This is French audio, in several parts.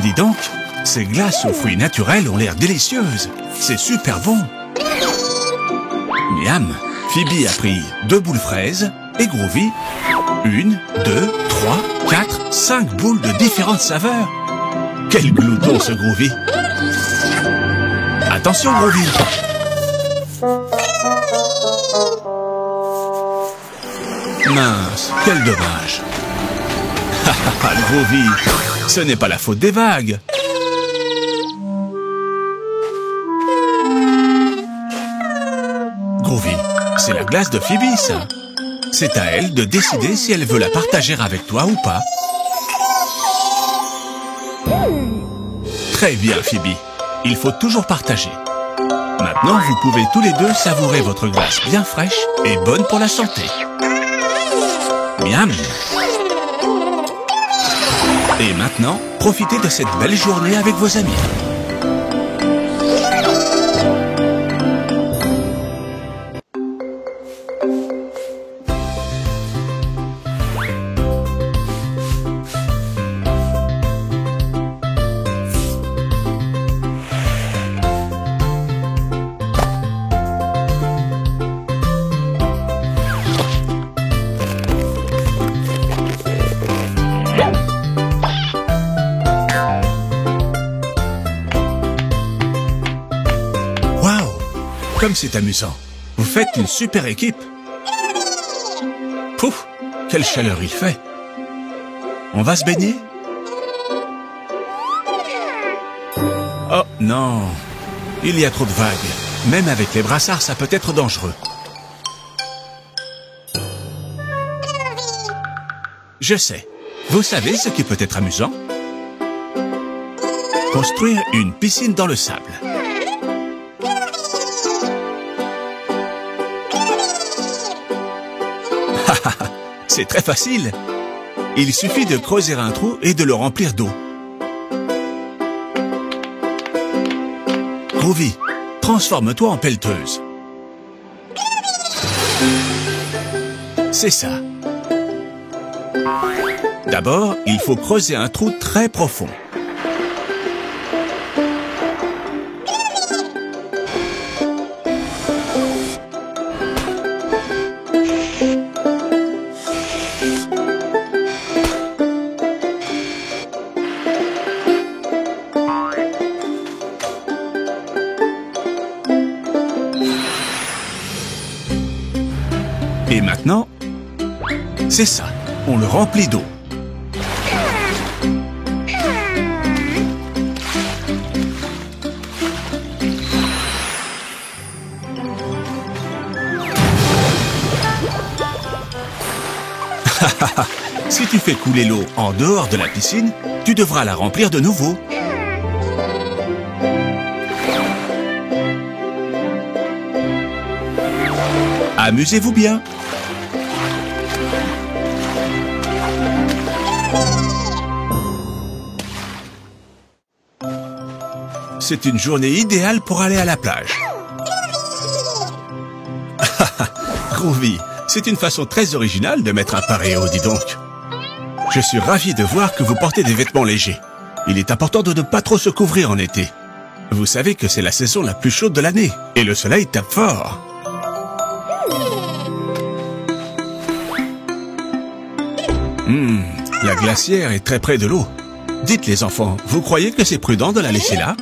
Dis donc, ces glaces aux fruits naturels ont l'air délicieuses. C'est super bon. Miam, Phoebe a pris 2 boules fraises et Groovy 1, 2, 3, 4, 5 boules de différentes saveurs. Quel glouton ce Groovy! Attention Groovy! Mince, quel dommage! Groovy, ce n'est pas la faute des vagues. Groovy, c'est la glace de Phoebe, ça. C'est à elle de décider si elle veut la partager avec toi ou pas. Très bien, Phoebe. Il faut toujours partager. Maintenant, vous pouvez tous les deux savourer votre glace bien fraîche et bonne pour la santé. Miam! Et maintenant, profitez de cette belle journée avec vos amis. Comme c'est amusant. Vous faites une super équipe. Pouf, quelle chaleur il fait. On va se baigner? Oh non, il y a trop de vagues. Même avec les brassards, ça peut être dangereux. Je sais. Vous savez ce qui peut être amusant? Construire une piscine dans le sable. C'est très facile. Il suffit de creuser un trou et de le remplir d'eau. Groovy, transforme-toi en pelleteuse. C'est ça. D'abord, il faut creuser un trou très profond. Et maintenant, c'est ça, on le remplit d'eau. Si tu fais couler l'eau en dehors de la piscine, tu devras la remplir de nouveau. Amusez-vous bien. C'est une journée idéale pour aller à la plage. Groovy, c'est une façon très originale de mettre un paréo, dis donc. Je suis ravi de voir que vous portez des vêtements légers. Il est important de ne pas trop se couvrir en été. Vous savez que c'est la saison la plus chaude de l'année et le soleil tape fort. La glacière est très près de l'eau. Dites les enfants, vous croyez que c'est prudent de la laisser là?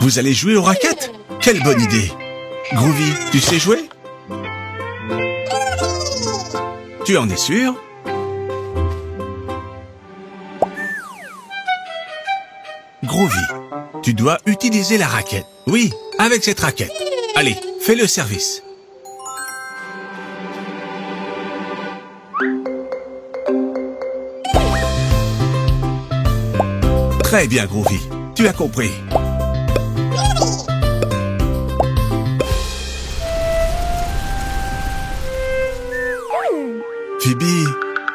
Vous allez jouer aux raquettes? Quelle bonne idée! Groovy, tu sais jouer? Tu en es sûr? Groovy, tu dois utiliser la raquette. Oui, avec cette raquette. Allez, fais le service. Très bien, Groovy. Tu as compris. Phoebe,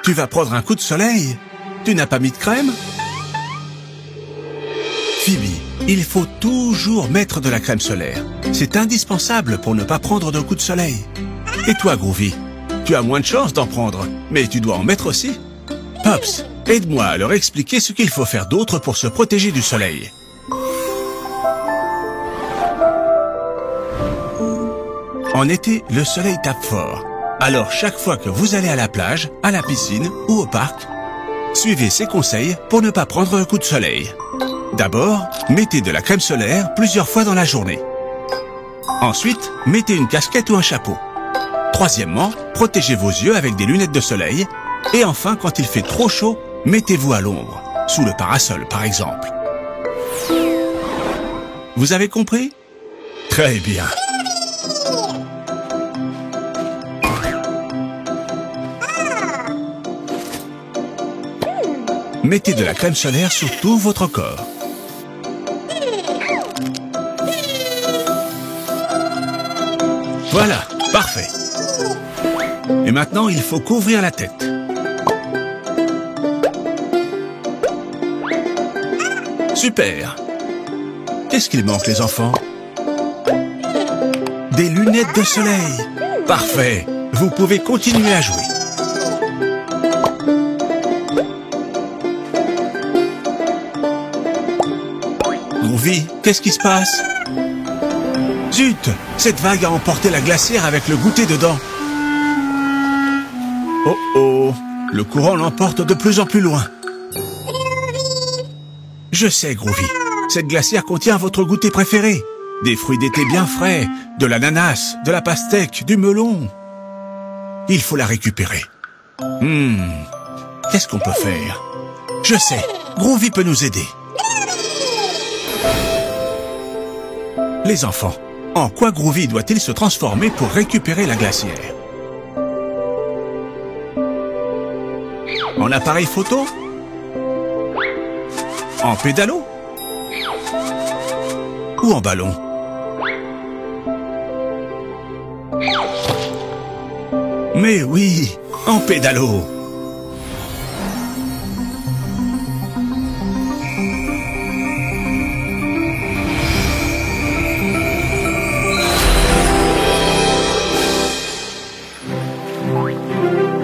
tu vas prendre un coup de soleil? Tu n'as pas mis de crème? Phoebe, il faut toujours mettre de la crème solaire. C'est indispensable pour ne pas prendre de coups de soleil. Et toi, Groovy, tu as moins de chances d'en prendre, mais tu dois en mettre aussi. Pops, aide-moi à leur expliquer ce qu'il faut faire d'autre pour se protéger du soleil. En été, le soleil tape fort. Alors chaque fois que vous allez à la plage, à la piscine ou au parc, suivez ces conseils pour ne pas prendre un coup de soleil. D'abord, mettez de la crème solaire plusieurs fois dans la journée. Ensuite, mettez une casquette ou un chapeau. Troisièmement, protégez vos yeux avec des lunettes de soleil. Et enfin, quand il fait trop chaud, mettez-vous à l'ombre, sous le parasol par exemple. Vous avez compris? Très bien. Mettez de la crème solaire sur tout votre corps. Voilà, parfait. Et maintenant, il faut couvrir la tête. Super. Qu'est-ce qu'il manque, les enfants? Des lunettes de soleil. Parfait. Vous pouvez continuer à jouer. Groovy, qu'est-ce qui se passe? Zut! Cette vague a emporté la glacière avec le goûter dedans. Oh oh! Le courant l'emporte de plus en plus loin. Je sais, Groovy. Cette glacière contient votre goûter préféré. Des fruits d'été bien frais, de l'ananas, de la pastèque, du melon. Il faut la récupérer. Qu'est-ce qu'on peut faire? Je sais, Groovy peut nous aider. Les enfants, en quoi Groovy doit-il se transformer pour récupérer la glacière? En appareil photo? En pédalo? Ou en ballon? Mais oui, en pédalo!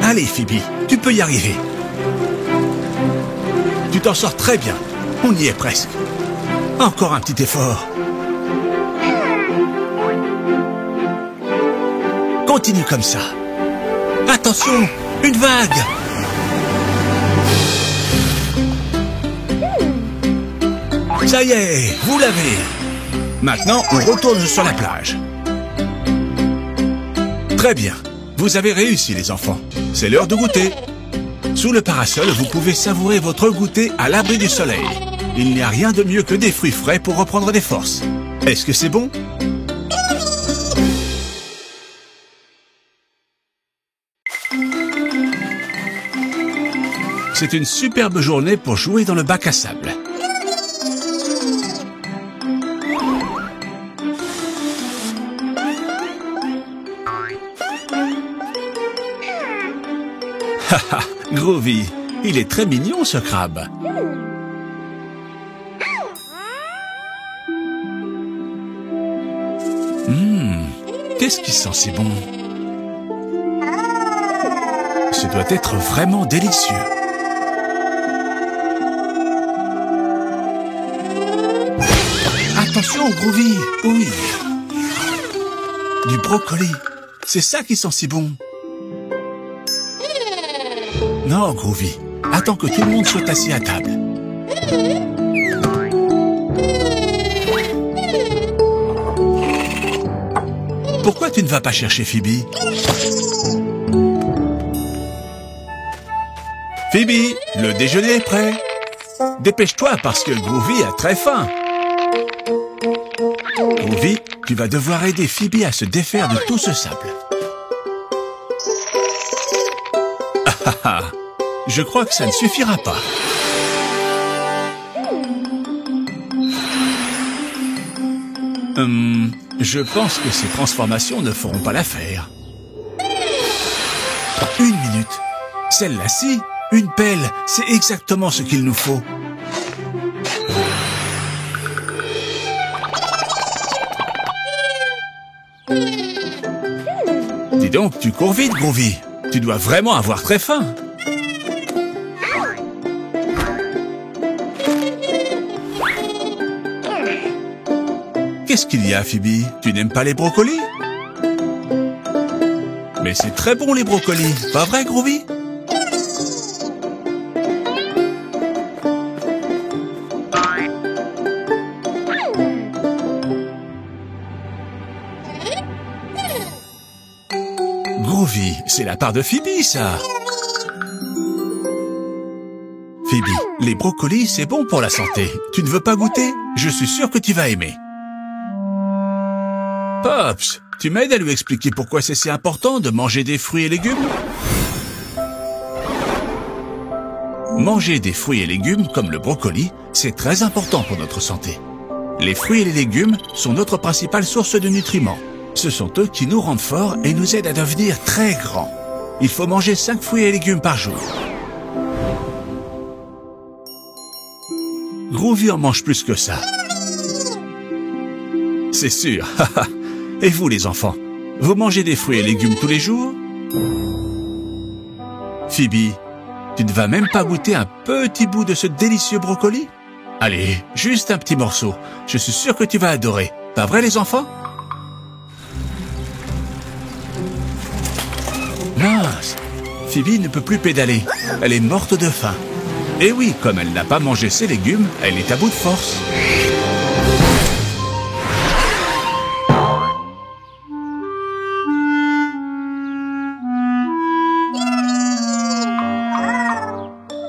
Allez, Phoebe, tu peux y arriver. Tu t'en sors très bien. On y est presque. Encore un petit effort. Continue comme ça. Attention, une vague. Ça y est, vous l'avez. Maintenant, on retourne sur la plage. Très bien. Vous avez réussi, les enfants. C'est l'heure de goûter. Sous le parasol, vous pouvez savourer votre goûter à l'abri du soleil. Il n'y a rien de mieux que des fruits frais pour reprendre des forces. Est-ce que c'est bon? C'est une superbe journée pour jouer dans le bac à sable. Haha, Groovy, il est très mignon ce crabe. Qu'est-ce qui sent si bon? Ce doit être vraiment délicieux. Attention, Groovy, oui. Du brocoli, c'est ça qui sent si bon. Non, Groovy, attends que tout le monde soit assis à table. Pourquoi tu ne vas pas chercher Phoebe? Phoebe, le déjeuner est prêt. Dépêche-toi parce que Groovy a très faim. Groovy, tu vas devoir aider Phoebe à se défaire de tout ce sable. Je crois que ça ne suffira pas. Je pense que ces transformations ne feront pas l'affaire. Une minute. Celle-là-ci, une pelle, c'est exactement ce qu'il nous faut. Dis donc, tu cours vite, Groovy. Tu dois vraiment avoir très faim. Qu'est-ce qu'il y a, Phoebe? Tu n'aimes pas les brocolis? Mais c'est très bon, les brocolis. Pas vrai, Groovy? Groovy, c'est la part de Phoebe, ça. Phoebe, les brocolis, c'est bon pour la santé. Tu ne veux pas goûter? Je suis sûr que tu vas aimer. Pops, tu m'aides à lui expliquer pourquoi c'est si important de manger des fruits et légumes? Manger des fruits et légumes comme le brocoli, c'est très important pour notre santé. Les fruits et les légumes sont notre principale source de nutriments. Ce sont eux qui nous rendent forts et nous aident à devenir très grands. Il faut manger 5 fruits et légumes par jour. Groovy en mange plus que ça. C'est sûr. Et vous, les enfants, vous mangez des fruits et légumes tous les jours? Phoebe, tu ne vas même pas goûter un petit bout de ce délicieux brocoli? Allez, juste un petit morceau. Je suis sûr que tu vas adorer. Pas vrai, les enfants? Mince, Phoebe ne peut plus pédaler. Elle est morte de faim. Et oui, comme elle n'a pas mangé ses légumes, elle est à bout de force.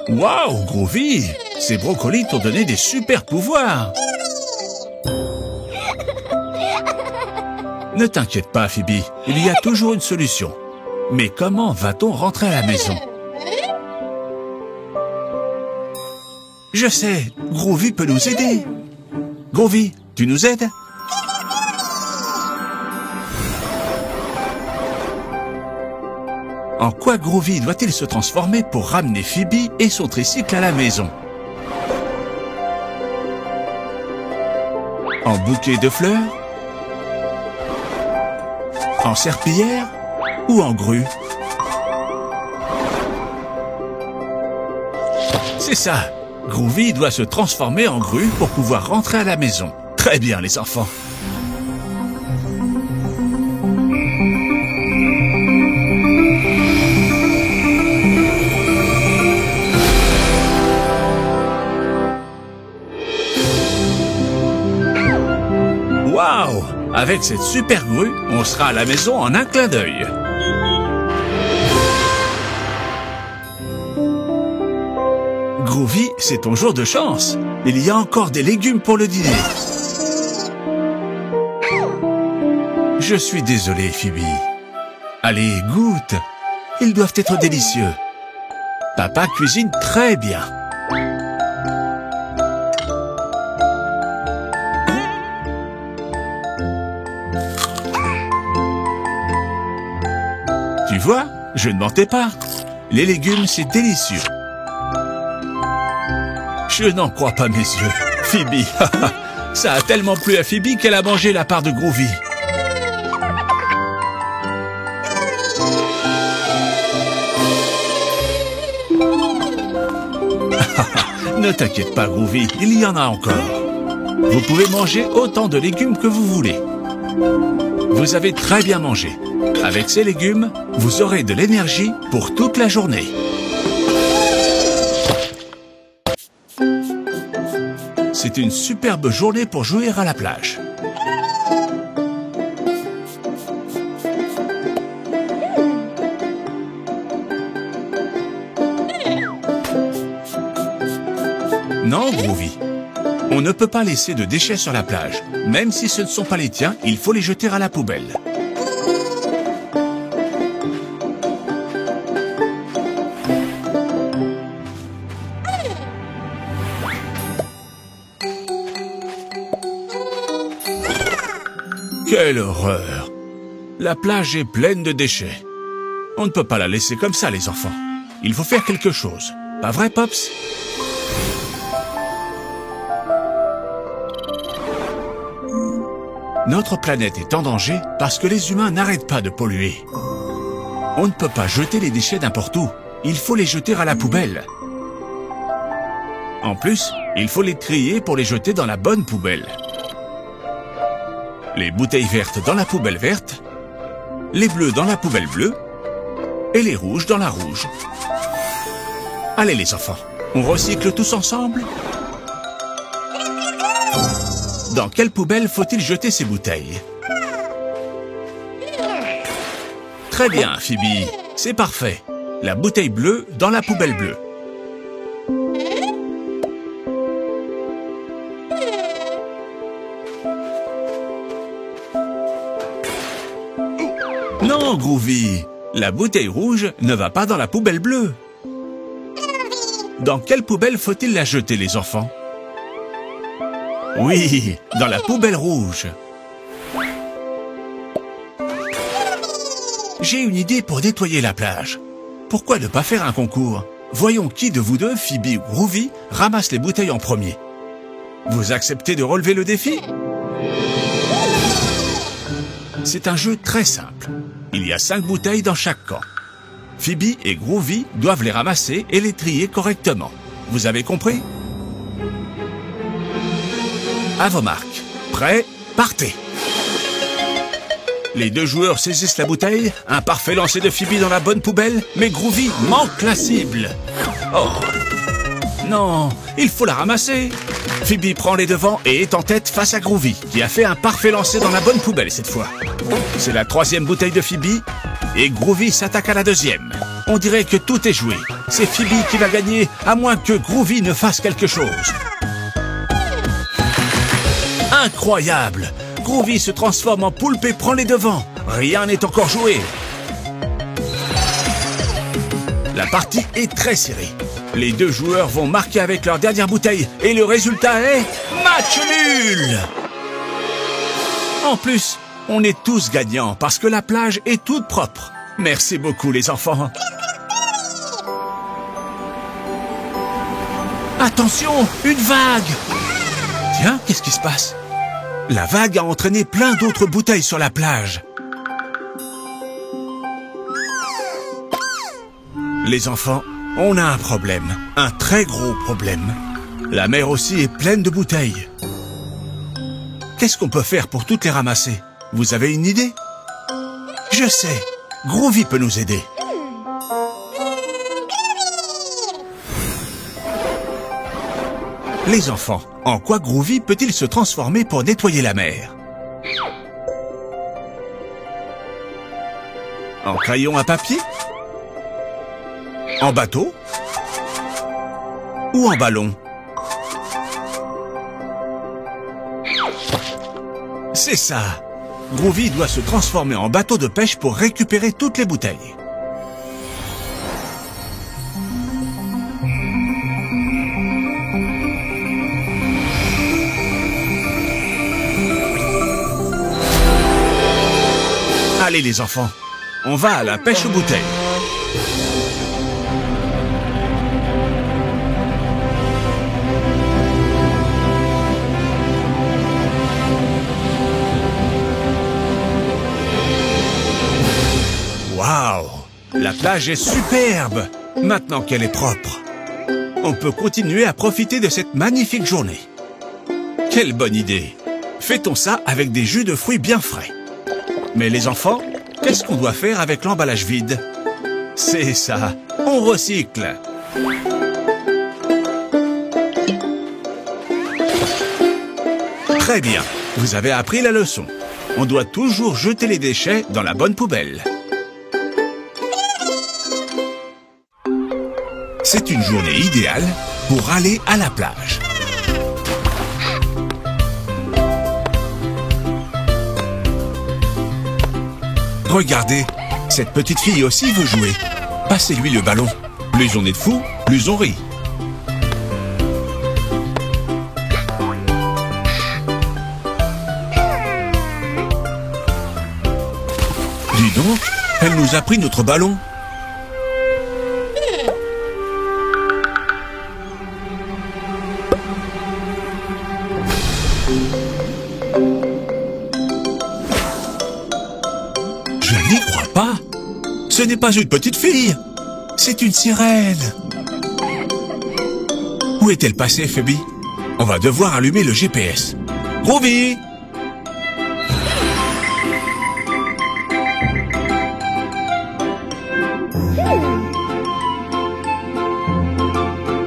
Waouh, Groovy! Ces brocolis t'ont donné des super pouvoirs! Ne t'inquiète pas, Phoebe, il y a toujours une solution. Mais comment va-t-on rentrer à la maison? Je sais, Groovy peut nous aider. Groovy, tu nous aides? En quoi Groovy doit-il se transformer pour ramener Phoebe et son tricycle à la maison? En bouquet de fleurs? En serpillière? Ou en grue? C'est ça! Groovy doit se transformer en grue pour pouvoir rentrer à la maison. Très bien, les enfants! Waouh! Avec cette super grue, on sera à la maison en un clin d'œil. Groovy, c'est ton jour de chance. Il y a encore des légumes pour le dîner. Je suis désolé, Phoebe. Allez, goûte. Ils doivent être délicieux. Papa cuisine très bien. Tu vois, je ne mentais pas. Les légumes, c'est délicieux. Je n'en crois pas mes yeux. Phoebe, ça a tellement plu à Phoebe qu'elle a mangé la part de Groovy. Ne t'inquiète pas, Groovy, il y en a encore. Vous pouvez manger autant de légumes que vous voulez. Vous avez très bien mangé. Avec ces légumes, vous aurez de l'énergie pour toute la journée. C'est une superbe journée pour jouer à la plage. Non, Groovy. On ne peut pas laisser de déchets sur la plage. Même si ce ne sont pas les tiens, il faut les jeter à la poubelle. Quelle horreur! La plage est pleine de déchets. On ne peut pas la laisser comme ça, les enfants. Il faut faire quelque chose. Pas vrai, Pops? Notre planète est en danger parce que les humains n'arrêtent pas de polluer. On ne peut pas jeter les déchets n'importe où. Il faut les jeter à la poubelle. En plus, il faut les trier pour les jeter dans la bonne poubelle. Les bouteilles vertes dans la poubelle verte, les bleus dans la poubelle bleue et les rouges dans la rouge. Allez les enfants, on recycle tous ensemble? Dans quelle poubelle faut-il jeter ces bouteilles? Très bien, Phoebe, c'est parfait. La bouteille bleue dans la poubelle bleue. Non, Groovy, la bouteille rouge ne va pas dans la poubelle bleue. Dans quelle poubelle faut-il la jeter, les enfants? Oui, dans la poubelle rouge. J'ai une idée pour nettoyer la plage. Pourquoi ne pas faire un concours? Voyons qui de vous deux, Phoebe ou Groovy, ramasse les bouteilles en premier. Vous acceptez de relever le défi? C'est un jeu très simple. Il y a 5 bouteilles dans chaque camp. Phoebe et Groovy doivent les ramasser et les trier correctement. Vous avez compris? À vos marques. Prêts? Partez! Les 2 joueurs saisissent la bouteille. Un parfait lancer de Phoebe dans la bonne poubelle, mais Groovy manque la cible. Oh! Non, il faut la ramasser. Phoebe prend les devants et est en tête face à Groovy, qui a fait un parfait lancer dans la bonne poubelle cette fois. C'est la 3e bouteille de Phoebe, et Groovy s'attaque à la 2e. On dirait que tout est joué. C'est Phoebe qui va gagner, à moins que Groovy ne fasse quelque chose. Incroyable! Groovy se transforme en poulpe et prend les devants. Rien n'est encore joué. La partie est très serrée. Les 2 joueurs vont marquer avec leur dernière bouteille et le résultat est match nul. En plus, on est tous gagnants parce que la plage est toute propre. Merci beaucoup les enfants. Attention, une vague. Tiens, qu'est-ce qui se passe? La vague a entraîné plein d'autres bouteilles sur la plage. Les enfants, on a un problème, un très gros problème. La mer aussi est pleine de bouteilles. Qu'est-ce qu'on peut faire pour toutes les ramasser? Vous avez une idée? Je sais, Groovy peut nous aider. Les enfants, en quoi Groovy peut-il se transformer pour nettoyer la mer? En crayon à papier? En bateau? Ou en ballon? C'est ça! Groovy doit se transformer en bateau de pêche pour récupérer toutes les bouteilles. Allez les enfants, on va à la pêche aux bouteilles. Waouh! La plage est superbe! Maintenant qu'elle est propre. On peut continuer à profiter de cette magnifique journée. Quelle bonne idée! Fêtons ça avec des jus de fruits bien frais. Mais les enfants, qu'est-ce qu'on doit faire avec l'emballage vide? C'est ça, on recycle. Très bien, vous avez appris la leçon. On doit toujours jeter les déchets dans la bonne poubelle. C'est une journée idéale pour aller à la plage. Regardez, cette petite fille aussi veut jouer. Passez-lui le ballon. Plus on est de fous, plus on rit. Dis donc, elle nous a pris notre ballon. Ce n'est pas une petite fille. C'est une sirène. Où est-elle passée, Phoebe? On va devoir allumer le GPS. Groovy!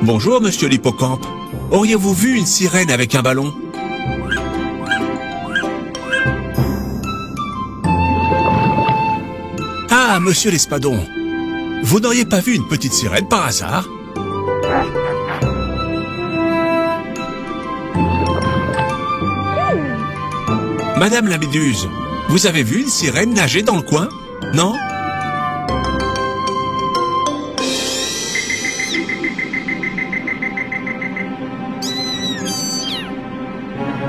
Bonjour, monsieur l'hippocampe. Auriez-vous vu une sirène avec un ballon? Ah, monsieur l'espadon. Vous n'auriez pas vu une petite sirène par hasard? Madame la méduse, vous avez vu une sirène nager dans le coin? Non?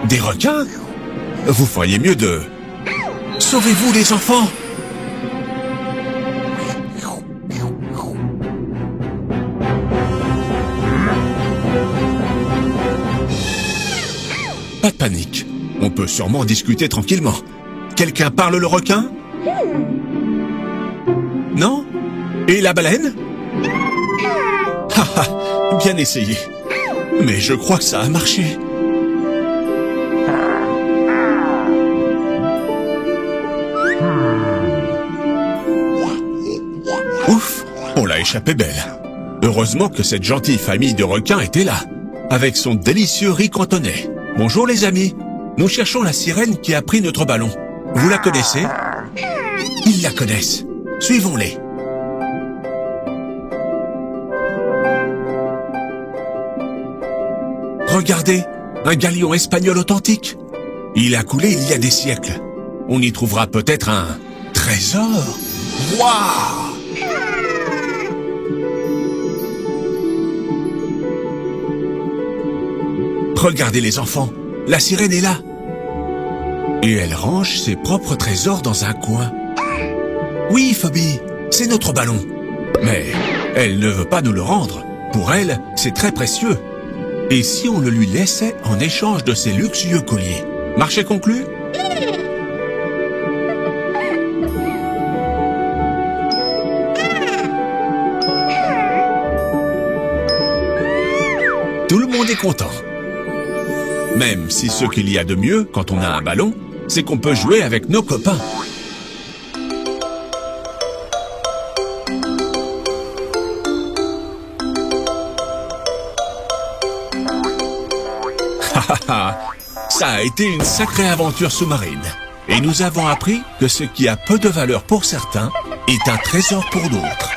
Des requins? Vous feriez mieux de... Sauvez-vous les enfants! Pas de panique. On peut sûrement discuter tranquillement. Quelqu'un parle le requin? Non? Et la baleine? Haha, bien essayé. Mais je crois que ça a marché. Ouf, on l'a échappé belle. Heureusement que cette gentille famille de requins était là, avec son délicieux riz cantonais. Bonjour les amis, nous cherchons la sirène qui a pris notre ballon. Vous la connaissez? Ils la connaissent. Suivons-les. Regardez, un galion espagnol authentique. Il a coulé il y a des siècles. On y trouvera peut-être un trésor. Waouh! Regardez les enfants, la sirène est là. Et elle range ses propres trésors dans un coin. Oui, Phoebe, c'est notre ballon. Mais elle ne veut pas nous le rendre. Pour elle, c'est très précieux. Et si on le lui laissait en échange de ses luxueux colliers? Marché conclu? Tout le monde est content. Même si ce qu'il y a de mieux quand on a un ballon, c'est qu'on peut jouer avec nos copains. Ça a été une sacrée aventure sous-marine. Et nous avons appris que ce qui a peu de valeur pour certains est un trésor pour d'autres.